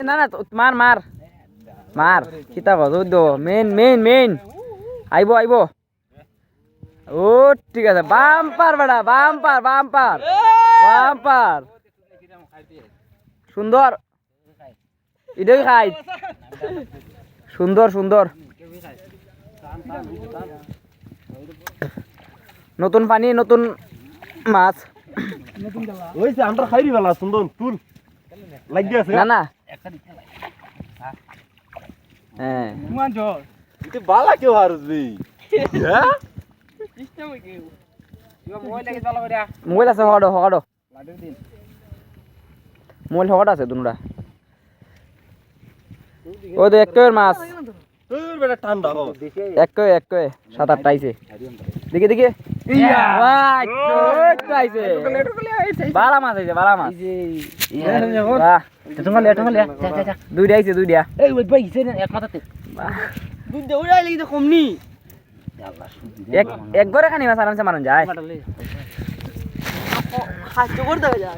না না মার মার মার কিতাব দো মেন মেন মেন আইবো আইবো ও ঠিক আছে বাম্পার বেটা বাম্পার বাম্পার বাম্পার সুন্দর ইডই খাই সুন্দর সুন্দর নতুন পানি নতুন মাছ ওইছে আমরা খাইরি বালা সুন্দর তুল লাগি আছে না না হ্যাঁ তুই বালা কেউ হারুসবি হ্যাঁ মোবাইল আছে হকাডো হকাডো মোবাইল হকাডো আছে দুনুরা ও তো এককের মাছ তোর বেটা ঠান্ডা বাবা এককে 7-8 আইছে দেখি দেখি বালা মাছ আইছে বালা মাছ তোমার লেট হলে দুইটা আইছে দুইটা এই ওই ভাই গিছে এক মাথাতে দুধ উড়াই লাগি তো কমনি এক ঘরে খানি মাছ আরামসে মারন যায় খাদ্য করতে হবে যা